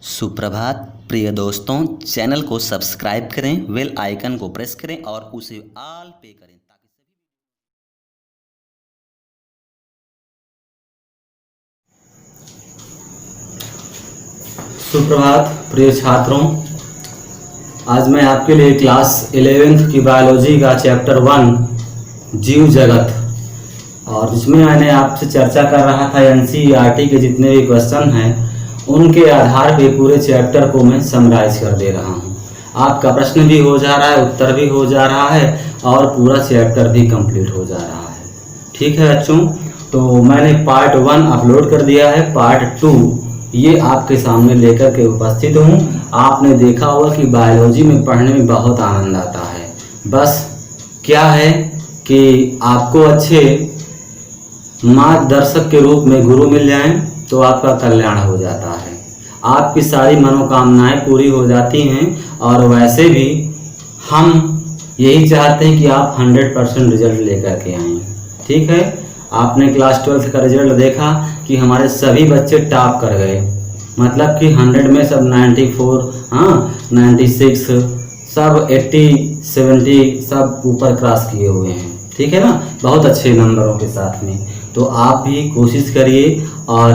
सुप्रभात प्रिय दोस्तों, चैनल को सब्सक्राइब करें, बेल आइकन को प्रेस करें और उसे ऑल पे करें ताकि सुप्रभात प्रिय छात्रों, आज मैं आपके लिए क्लास 11th की बायोलॉजी का चैप्टर 1 जीव जगत और जिसमें मैंने आपसे चर्चा कर रहा था एनसीईआरटी के जितने भी क्वेश्चन हैं उनके आधार पे पूरे चैप्टर को मैं समराइज कर दे रहा हूँ। आपका प्रश्न भी हो जा रहा है, उत्तर भी हो जा रहा है और पूरा चैप्टर भी कंप्लीट हो जा रहा है। ठीक है बच्चों, तो मैंने पार्ट 1 अपलोड कर दिया है, पार्ट 2 ये आपके सामने लेकर के उपस्थित हूँ। आपने देखा होगा कि बायोलॉजी में पढ़ने में बहुत आनंद आता है। बस क्या है कि आपको अच्छे मार्गदर्शक के रूप में गुरु मिल जाएं तो आपका कल्याण हो जाता है, आपकी सारी मनोकामनाएं पूरी हो जाती हैं। और वैसे भी हम यही चाहते हैं कि आप 100% रिजल्ट लेकर के आएँ। ठीक है, आपने क्लास 12th का रिजल्ट देखा कि हमारे सभी बच्चे टॉप कर गए, मतलब कि 100 में सब 94, 96, सब 80, 70 सब ऊपर क्रॉस किए हुए हैं। ठीक है ना, बहुत अच्छे नंबरों के साथ में। तो आप भी कोशिश करिए और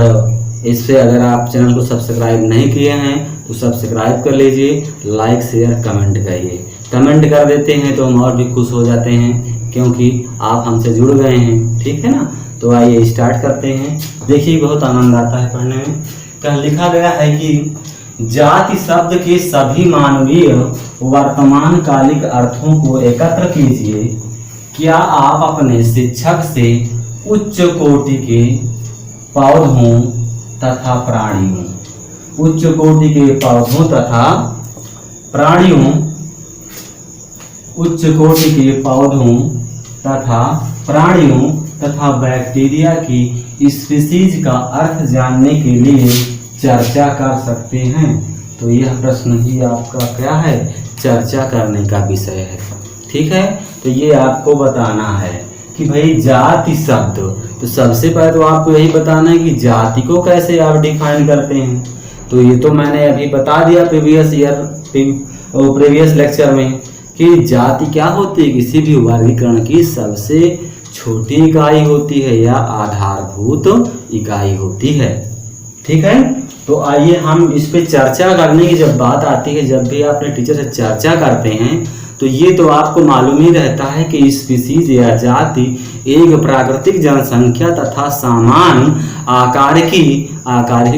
इससे अगर आप चैनल को सब्सक्राइब नहीं किए हैं तो सब्सक्राइब कर लीजिए, लाइक शेयर कमेंट करिए। कमेंट कर देते हैं तो हम और भी खुश हो जाते हैं क्योंकि आप हमसे जुड़ गए हैं। ठीक है ना, तो आइए स्टार्ट करते हैं। देखिए बहुत आनंद आता है पढ़ने में। क्या लिखा गया है कि जाति शब्द के सभी मानवीय वर्तमान कालिक अर्थों को एकत्र कीजिए। क्या आप अपने शिक्षक से उच्च कोटि के पौधों तथा प्राणियों, उच्च कोटि के पौधों तथा प्राणियों, उच्च कोटि के पौधों तथा प्राणियों तथा बैक्टीरिया की स्पीशीज का अर्थ जानने के लिए चर्चा कर सकते हैं? तो यह प्रश्न ही आपका क्या है, चर्चा करने का विषय है। ठीक है, तो ये आपको बताना है कि भाई जाति शब्द, तो सबसे पहले तो आपको यही बताना है कि जाति को कैसे आप डिफाइन करते हैं। तो ये तो मैंने अभी बता दिया प्रीवियस लेक्चर में कि जाति क्या होती है, किसी भी वर्गीकरण की सबसे छोटी इकाई होती है या आधारभूत इकाई होती है। ठीक है, तो आइए हम इस पे चर्चा करने की जब बात आती है, जब भी अपने टीचर से चर्चा करते हैं तो ये तो आपको मालूम ही रहता है कि स्पीशीज या जाति एक प्राकृतिक जनसंख्या तथा समान आकार की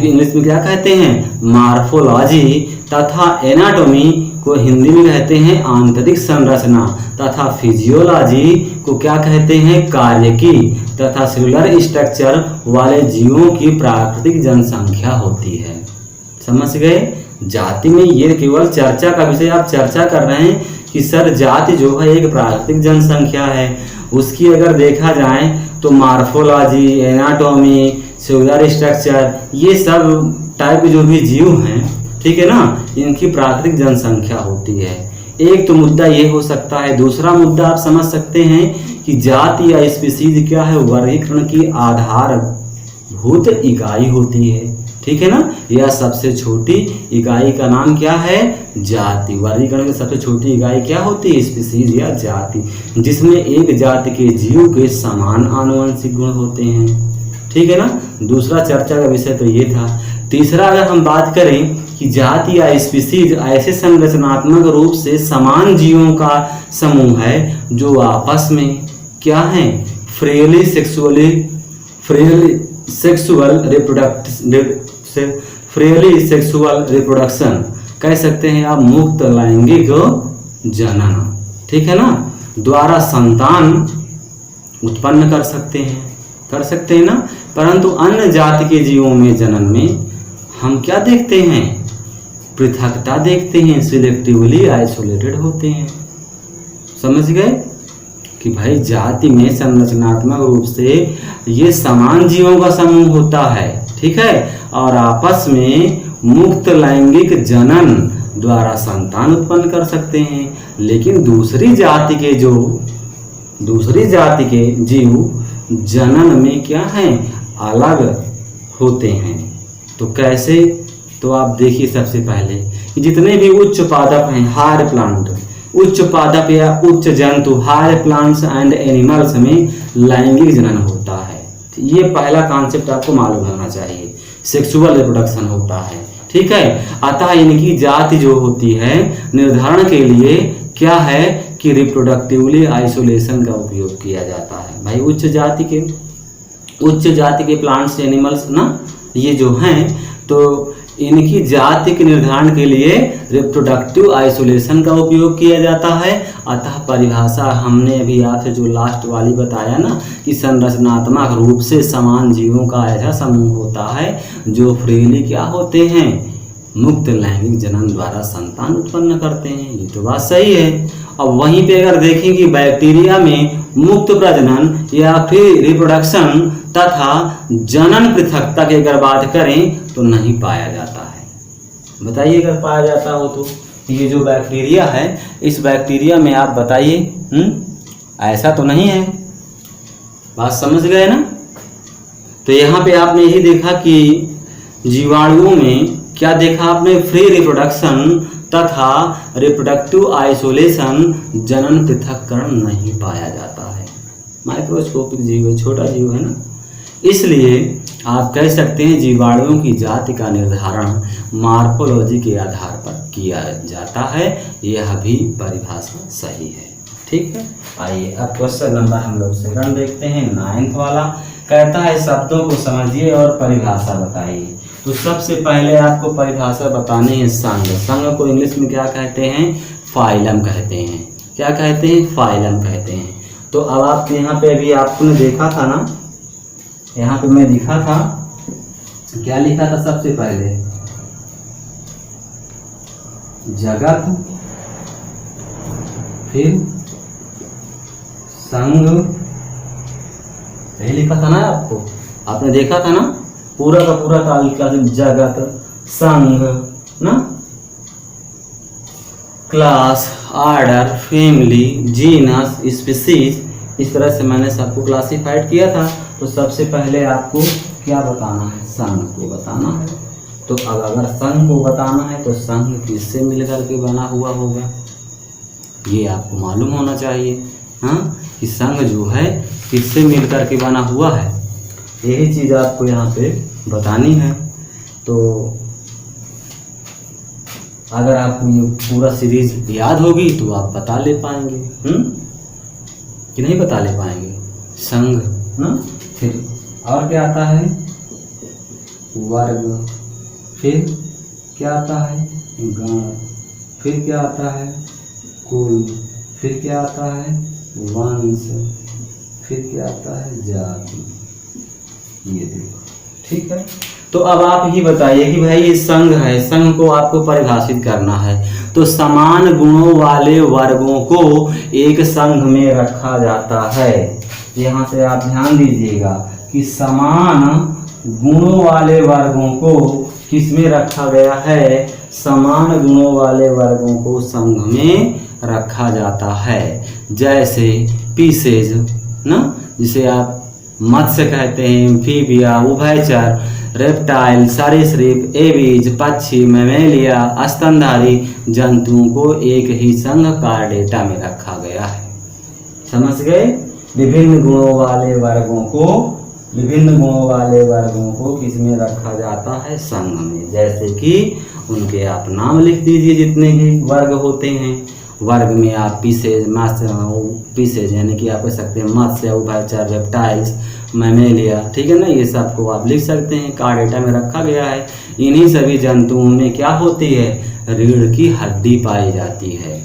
इंग्लिश में क्या कहते हैं, मॉर्फोलॉजी, तथा एनाटॉमी को हिंदी में कहते हैं आंतरिक संरचना, तथा फिजियोलॉजी को क्या कहते हैं, कार्यकी, तथा सेलुलर स्ट्रक्चर वाले जीवों की प्राकृतिक जनसंख्या होती है। समझ गए? जाति में ये केवल चर्चा का विषय आप चर्चा कर रहे हैं कि सर जाति जो है एक प्राकृतिक जनसंख्या है, उसकी अगर देखा जाए तो मॉर्फोलॉजी, एनाटॉमी, सेलुलर स्ट्रक्चर, ये सब टाइप के जो भी जीव हैं, ठीक है ना, इनकी प्राकृतिक जनसंख्या होती है। एक तो मुद्दा ये हो सकता है। दूसरा मुद्दा आप समझ सकते हैं कि जाति या स्पीशीज क्या है, वर्गीकरण की आधारभूत इकाई होती है। ठीक है ना, यह सबसे छोटी इकाई का नाम क्या है, जाति। वर्गीकरण की सबसे छोटी इकाई क्या होती है, स्पीशीज या जाति, जिसमें एक जाति के जीव के समान आनुवंशिक गुण होते हैं। ठीक है ना, दूसरा चर्चा का विषय तो ये था। तीसरा अगर हम बात करें कि जाति या स्पीशीज ऐसे संरचनात्मक रूप से समान जीवों का समूह है जो आपस में क्या है, फ्रीली सेक्सुअल रिप्रोडक्शन कह सकते हैं आप, मुक्त लैंगिक जनन, ठीक है ना, द्वारा संतान उत्पन्न कर सकते हैं ना। परंतु अन्य जाति के जीवों में जनन में हम क्या देखते हैं, पृथकता देखते हैं, सिलेक्टिवली आइसोलेटेड होते हैं। समझ गए कि भाई जाति में संरचनात्मक रूप से ये समान जीवों का समूह होता है, ठीक है, और आपस में मुक्त लैंगिक जनन द्वारा संतान उत्पन्न कर सकते हैं। लेकिन दूसरी जाति के जीव जनन में क्या है, अलग होते हैं। तो कैसे, तो आप देखिए सबसे पहले कि जितने भी उच्च पादप हैं, हायर प्लांट, उच्च पादप या उच्च जंतु, हायर प्लांट्स एंड एनिमल्स में लैंगिक जनन होता है। ये पहला कॉन्सेप्ट आपको मालूम होना चाहिए, सेक्सुअल रिप्रोडक्शन होता है, ठीक है। अतः इनकी जाति जो होती है निर्धारण के लिए क्या है कि रिप्रोडक्टिवली आइसोलेशन का उपयोग किया जाता है। भाई उच्च जाति के प्लांट्स एनिमल्स ना, ये जो हैं, तो इनकी जाति के निर्धारण के लिए रिप्रोडक्टिव आइसोलेशन का उपयोग किया जाता है। अतः परिभाषा हमने अभी आपसे जो लास्ट वाली बताया ना कि संरचनात्मक रूप से समान जीवों का ऐसा समूह होता है जो फ्रीली क्या होते हैं, मुक्त लैंगिक जनन द्वारा संतान उत्पन्न करते हैं। ये तो बात सही है। अब वहीं पे अगर देखें कि बैक्टीरिया में मुक्त प्रजनन या फिर रिप्रोडक्शन तथा जनन पृथकता की अगर बात करें तो नहीं पाया जाता है। बताइए अगर पाया जाता हो तो ये जो बैक्टीरिया है, इस बैक्टीरिया में आप बताइए, ऐसा तो नहीं है। बात समझ गए ना। तो यहाँ पे आपने यही देखा कि जीवाणुओं में क्या देखा आपने, फ्री रिप्रोडक्शन तथा रिप्रोडक्टिव आइसोलेशन, जनन पृथक्करण नहीं पाया जाता है। माइक्रोस्कोपिक जीव है, छोटा जीव है ना, इसलिए आप कह सकते हैं जीवाणुओं की जाति का निर्धारण मार्फोलॉजी के आधार पर किया जाता है। यह भी परिभाषा सही है, ठीक है। आइए अब क्वेश्चन नंबर हम लोग सेकंड देखते हैं, 9th वाला। कहता है शब्दों को समझिए और परिभाषा बताइए। तो सबसे पहले आपको परिभाषा बतानी है संघ। संघ को इंग्लिश में क्या कहते हैं, फाइलम कहते हैं। क्या कहते हैं, फाइलम कहते हैं। तो अब आप यहाँ पे अभी आपने देखा था ना, यहाँ पे मैं लिखा था, क्या लिखा था सबसे पहले, जगत, फिर संघ, यही लिखा था ना आपको, आपने देखा था ना, पूरा का पूरा तालिका, जगत, संघ ना, class, order, family, genus, species, इस तरह से मैंने सबको क्लासिफाइड किया था। तो सबसे पहले आपको क्या बताना है, संघ को बताना है। तो अब अगर संघ को बताना है तो संघ किससे मिलकर के बना हुआ होगा, ये आपको मालूम होना चाहिए। हाँ, कि संघ जो है किससे मिलकर के बना हुआ है, यही चीज़ आपको यहाँ पे बतानी है। तो अगर आपको ये पूरा सीरीज याद होगी तो आप बता ले पाएंगे, कि नहीं बता ले पाएंगे। संघ ना, फिर और क्या आता है, वर्ग, फिर क्या आता है, गण, फिर क्या आता है, कुल, फिर क्या आता है, वंश, फिर क्या आता है, जाति। ये देखो, ठीक है। तो अब आप ही बताइए कि भाई ये संघ है, संघ को आपको परिभाषित करना है। तो समान गुणों वाले वर्गों को एक संघ में रखा जाता है। यहाँ से आप ध्यान दीजिएगा कि समान गुणों वाले वर्गों को किस में रखा गया है, समान गुणों वाले वर्गों को संघ में रखा जाता है। जैसे पीसेज ना, जिसे आप मत्स्य कहते हैं, एम्फीबिया, उभयचर, रेप्टाइल, सरीसृप, एबीज, पक्षी, मैमेलिया, स्तनधारी जंतुओं को एक ही संघ कार्डेटा में रखा गया है। समझ गए। विभिन्न गुणों वाले वर्गों को किस में रखा जाता है, संघ में। जैसे कि उनके आप नाम लिख दीजिए जितने भी वर्ग होते हैं। वर्ग में आप पीसेज यानी कि आप कह सकते हैं मत्स्य, उभयचर, रेप्टाइल्स, मैमेलिया, ठीक है ना, ये सब को आप लिख सकते हैं। कार्डेटा में रखा गया है। इन्हीं सभी जंतुओं में क्या होती है, रीढ़ की हड्डी पाई जाती है।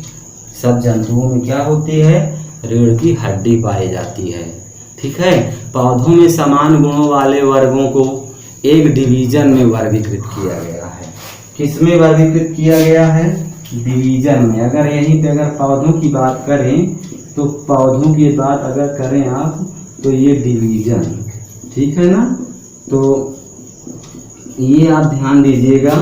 सब जंतुओं में क्या होती है, रीढ़ की हड्डी पाई जाती है, ठीक है। पौधों में समान गुणों वाले वर्गों को एक डिवीजन में वर्गीकृत किया गया है। किस में वर्गीकृत किया गया है, डिवीजन में। अगर यहीं पे अगर पौधों की बात करें तो पौधों की बात अगर करें आप तो ये डिवीजन, ठीक है ना। तो ये आप ध्यान दीजिएगा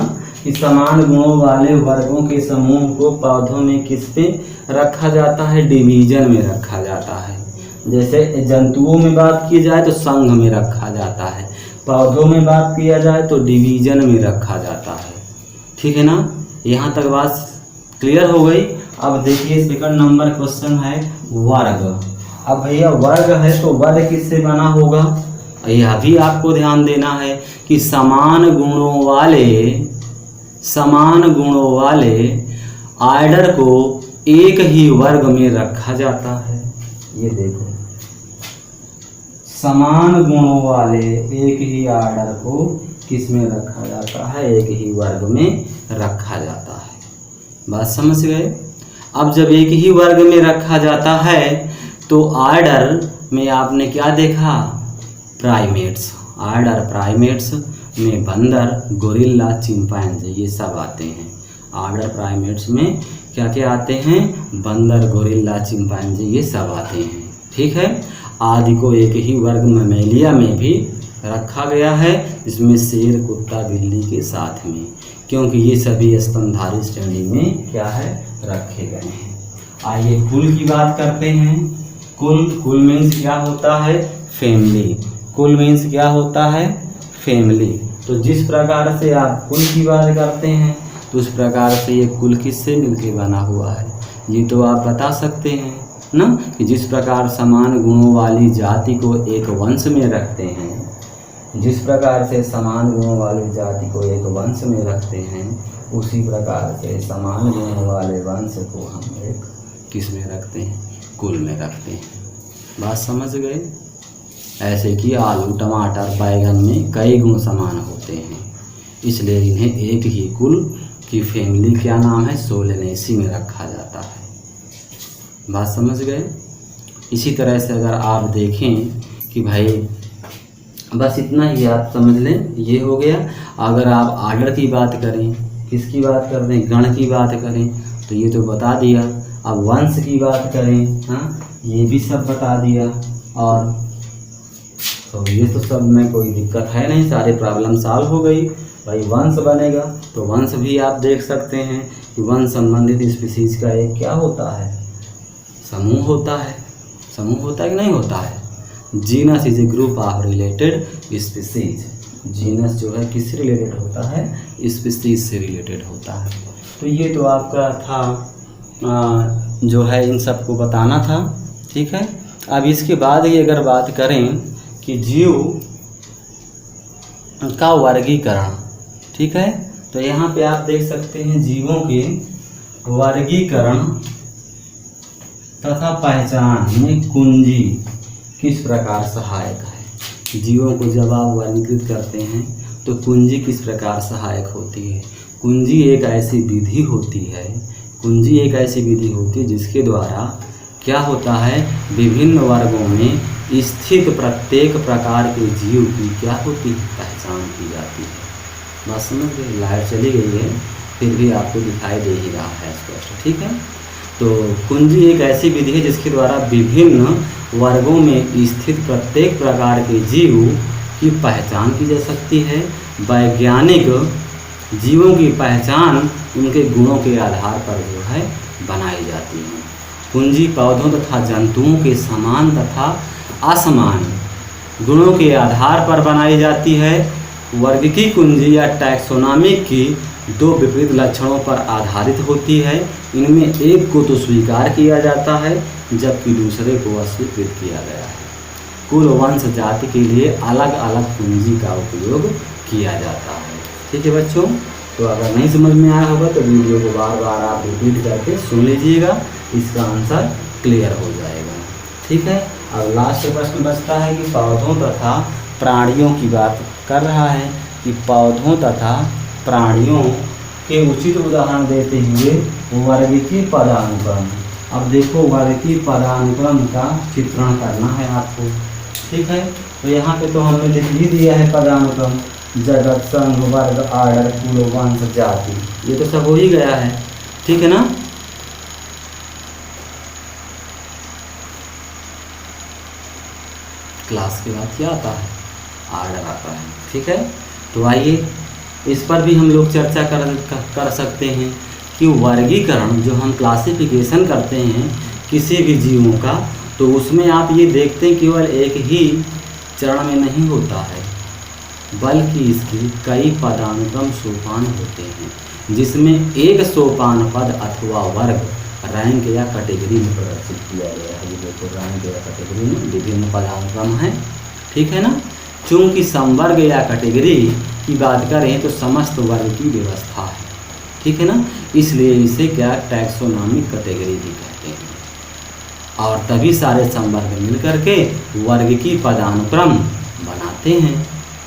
कि समान गुणों वाले वर्गों के समूह को पौधों में किस पे रखा जाता है, डिवीजन में रखा जाता है। जैसे जंतुओं में बात की जाए तो संघ में रखा जाता है, पौधों में बात किया जाए तो डिवीजन में रखा जाता है। ठीक है ना, यहाँ तक बात क्लियर हो गई। अब देखिए सेकंड नंबर क्वेश्चन है वर्ग। अब भैया वर्ग है तो वर्ग किससे बना होगा, यह भी आपको ध्यान देना है कि समान गुणों वाले आर्डर को एक ही वर्ग में रखा जाता है। ये देखो, समान गुणों वाले एक ही आर्डर को किस में रखा जाता है, एक ही वर्ग में रखा जाता है। बात समझ गए। अब जब एक ही वर्ग में रखा जाता है तो आर्डर में आपने क्या देखा, प्राइमेट्स। आर्डर प्राइमेट्स में बंदर, गोरिल्ला, चिंपैंजी ये सब आते हैं। आर्डर प्राइमेट्स में क्या क्या आते हैं, बंदर, गोरिल्ला, चिंपैंजी ये सब आते हैं। ठीक है, आदि को एक ही वर्ग मैमेलिया में भी रखा गया है, इसमें शेर, कुत्ता, बिल्ली के साथ में, क्योंकि ये सभी स्तनधारी श्रेणी में क्या है, रखे गए हैं। आइए कुल की बात करते हैं। कुल मीन्स क्या होता है, फैमिली। कुल मीन्स क्या होता है, फैमिली। तो जिस प्रकार से आप कुल की बात करते हैं तो उस प्रकार से ये कुल किससे मिलके बना हुआ है, ये तो आप बता सकते हैं ना, कि जिस प्रकार समान गुणों वाली जाति को एक वंश में रखते हैं, जिस प्रकार से समान गुणों वाली जाति को एक वंश में रखते हैं, उसी प्रकार से समान गुणों वाले वंश को हम एक किस में रखते हैं, कुल में रखते हैं। बात समझ गए। ऐसे कि आलू, टमाटर, बैगन में कई गुण समान होते हैं, इसलिए इन्हें एक ही कुल की फैमिली क्या नाम है, सोलेनेसी में रखा जाता है। बात समझ गए। इसी तरह से अगर आप देखें कि भाई बस इतना ही आप समझ लें, ये हो गया। अगर आप आर्डर की बात करें, किसकी बात कर दें, गण की बात करें, तो ये तो बता दिया। अब वंश की बात करें, हाँ, ये भी सब बता दिया। और तो ये तो सब में कोई दिक्कत है नहीं, सारे प्रॉब्लम सॉल्व हो गई। भाई वंश बनेगा तो वंश भी आप देख सकते हैं कि वंश संबंधित स्पीसीज का एक क्या होता है, समूह होता है। समूह होता है कि नहीं होता है। Genus is a group of related species. Genus जो है किससे रिलेटेड होता है, स्पीसीज से रिलेटेड होता है। तो ये तो आपका था जो है, इन सब को बताना था। ठीक है, अब इसके बाद ही अगर बात करें कि जीव का वर्गीकरण, ठीक है, तो यहाँ पे आप देख सकते हैं जीवों के वर्गीकरण तथा पहचान में कुंजी किस प्रकार सहायक है। जीवों को जब आप वर्गीकृत करते हैं तो कुंजी किस प्रकार सहायक होती है। कुंजी एक ऐसी विधि होती है, कुंजी एक ऐसी विधि होती है जिसके द्वारा क्या होता है, विभिन्न वर्गों में स्थित प्रत्येक प्रकार के जीव की क्या होती है, पहचान की जाती है। बात समझ गए। लाइट चली गई है फिर भी आपको दिखाई दे ही रहा है स्पष्ट। ठीक है, तो कुंजी एक ऐसी विधि है जिसके द्वारा विभिन्न वर्गों में स्थित प्रत्येक प्रकार के जीव की पहचान की जा सकती है। वैज्ञानिक जीवों की पहचान उनके गुणों के आधार पर जो है बनाई जाती है। कुंजी पौधों तथा जंतुओं के समान तथा असमान गुणों के आधार पर बनाई जाती है। वर्ग की कुंजी या टैक्सोनॉमी की दो विपरीत लक्षणों पर आधारित होती है। इनमें एक को तो स्वीकार किया जाता है जबकि दूसरे को अस्वीकृत किया गया है। कुल वंश जाति के लिए अलग अलग कुंजी का उपयोग किया जाता है। ठीक है बच्चों, तो अगर नहीं समझ में आया होगा तो वीडियो को बार बार आप रिपीट करके सुन लीजिएगा, इसका आंसर क्लियर हो जाएगा। ठीक है, अब लास्ट प्रश्न बचता है कि पौधों तथा प्राणियों की बात कर रहा है कि पौधों तथा प्राणियों के उचित उदाहरण देते हुए वर्गीय पदानुक्रम। अब देखो वर्गीय पदानुक्रम का चित्रण करना है आपको। ठीक है, तो यहाँ पे तो हमने लिख ही दिया है पदानुक्रम, जगत, संघ, वर्ग, आर्डर, कुल, वंश, जाति, ये तो सब हो ही गया है। ठीक है ना। क्लास के बाद क्या आता है, आर्डर आता है। ठीक है, तो आइए इस पर भी हम लोग चर्चा कर सकते हैं कि वर्गीकरण जो हम क्लासिफिकेशन करते हैं किसी भी जीवों का, तो उसमें आप ये देखते हैं केवल एक ही चरण में नहीं होता है। बल्कि इसकी कई पदानुक्रम सोपान होते हैं, जिसमें एक सोपान पद अथवा वर्ग रैंक या कैटेगरी में प्रदर्शित किया गया है। ये देखो रैंक या कैटेगरी में विभिन्न पदानुक्रम हैं, ठीक है ना। चूंकि संवर्ग या कैटेगरी की बात करें तो समस्त वर्ग की व्यवस्था है, ठीक है ना, इसलिए इसे क्या टैक्सोनॉमिक कैटेगरी भी कहते हैं। और तभी सारे संवर्ग मिलकर के वर्ग की पदानुक्रम बनाते हैं।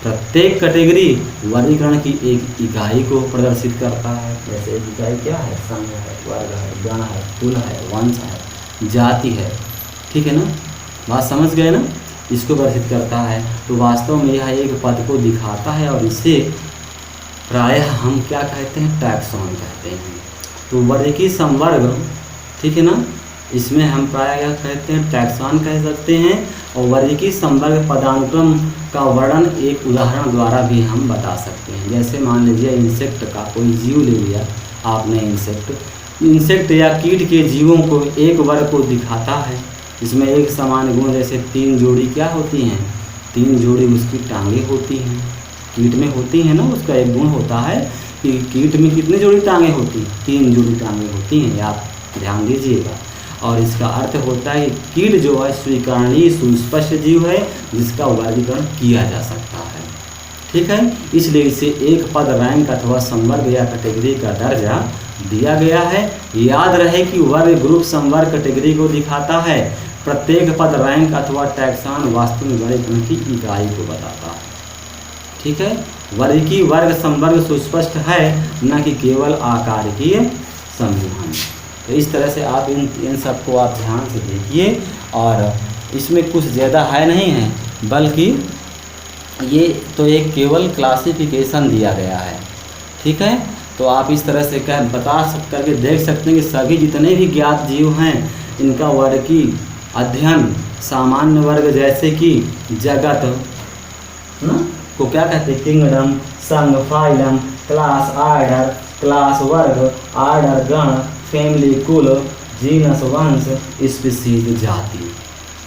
प्रत्येक कैटेगरी वर्गीकरण की एक इकाई को प्रदर्शित करता है। जैसे एक इकाई क्या है, संघ है, वर्ग है, गण है, कुल है, वंश है, जाति है, ठीक है ना। बात समझ गए ना, इसको प्रदर्शित करता है। तो वास्तव में यह एक पद को दिखाता है और इसे प्रायः हम क्या कहते हैं, टैक्सॉन कहते हैं। तो वर्गीय संवर्ग, ठीक है ना, इसमें हम प्रायः क्या कहते हैं, टैक्सॉन कह सकते हैं। और वर्गीय संवर्ग पदानुक्रम का वर्णन एक उदाहरण द्वारा भी हम बता सकते हैं। जैसे मान लीजिए इंसेक्ट का कोई जीव ले लिया आपने, इंसेक्ट या कीट के जीवों को एक वर्ग को दिखाता है। इसमें एक समान गुण, जैसे 3 जोड़ी क्या होती हैं, 3 जोड़ी उसकी टांगें होती हैं। कीट में होती हैं ना, उसका एक गुण होता है कि कीट में कितनी जोड़ी टांगें होती हैं, 3 जोड़ी टांगें होती हैं, आप ध्यान दीजिएगा। और इसका अर्थ होता है कि कीट जो है स्वीकरणीय सुस्पष्ट जीव है जिसका वर्गीकरण किया जा सकता है, ठीक है। इसलिए इसे एक पद, रैंक अथवा संवर्ग या कैटेगरी का दर्जा दिया गया है। याद रहे कि वर्ग ग्रुप संवर्ग कैटेगरी को दिखाता है। प्रत्येक पद, रैंक अथवा टैक्सॉन वास्तव में वर्गीकरण की इकाई को बताता है, ठीक है। वर्गीय वर्ग संवर्ग सुस्पष्ट है, न कि केवल आकारिकीय समूहन। तो इस तरह से आप इन सबको आप ध्यान से देखिए। और इसमें कुछ ज़्यादा है नहीं है, बल्कि ये तो एक केवल क्लासिफिकेशन दिया गया है, ठीक है। तो आप इस तरह से क्या बता करके देख सकते हैं कि सभी जितने भी ज्ञात जीव हैं इनका वर्गीय अध्ययन सामान्य वर्ग जैसे कि जगत ना को क्या कहते हैं, किंगडम, संघ, फाइलम, क्लास, आर्डर, क्लास वर्ग, आर्डर गण, फैमिली कुल, जीनस वंश, स्पीशीज जाति,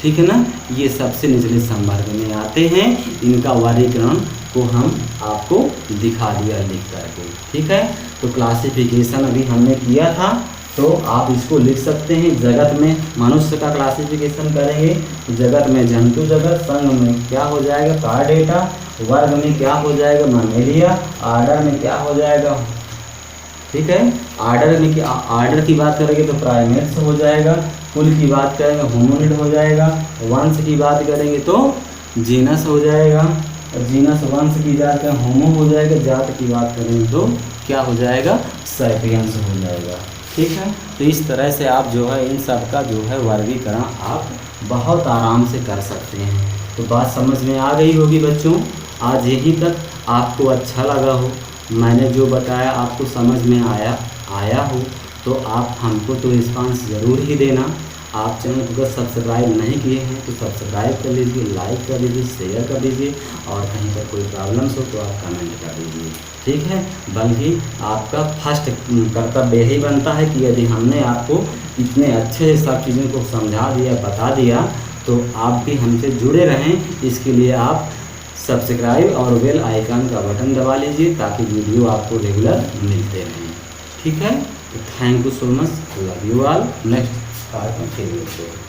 ठीक है ना। ये सबसे निचले संवर्ग में आते हैं। इनका वर्गीकरण को हम आपको दिखा दिया लिख करके, ठीक है। तो क्लासिफिकेशन अभी हमने किया था, तो आप इसको लिख सकते हैं। जगत में मनुष्य का क्लासिफिकेशन करेंगे, जगत में जंतु जगत, संघ में क्या हो जाएगा, कार्डेटा, वर्ग में क्या हो जाएगा, मैमेलिया, आर्डर में क्या हो जाएगा, ठीक है। आर्डर में क्या, आर्डर की बात करेंगे तो प्राइमेट्स हो जाएगा, कुल की बात करेंगे होमिनिड हो जाएगा, वंश की बात करेंगे तो जीनस हो जाएगा, जीनस वंश की बात करें होमो हो जाएगा, जात की बात करेंगे तो क्या हो जाएगा, सैपियंस हो जाएगा, ठीक है। तो इस तरह से आप जो है इन सब का जो है वर्गीकरण आप बहुत आराम से कर सकते हैं। तो बात समझ में आ गई होगी बच्चों। आज यहीं तक आपको अच्छा लगा हो, मैंने जो बताया आपको समझ में आया हो, तो आप हमको तो रिस्पांस ज़रूर ही देना। आप चैनल को अगर सब्सक्राइब नहीं किए हैं तो सब्सक्राइब कर लीजिए, लाइक कर लीजिए, शेयर कर दीजिए, और कहीं पर कोई प्रॉब्लम्स हो तो आप कमेंट कर दीजिए, ठीक है। बल्कि आपका फर्स्ट कर्तव्य यही बनता है कि यदि हमने आपको इतने अच्छे से सब चीज़ों को समझा दिया, बता दिया, तो आप भी हमसे जुड़े रहें। इसके लिए आप सब्सक्राइब और बेल आइकन का बटन दबा लीजिए ताकि वीडियो आपको रेगुलर मिलते रहें, ठीक है। Thank you so much, love you all. Next part में फिर मिलते हैं।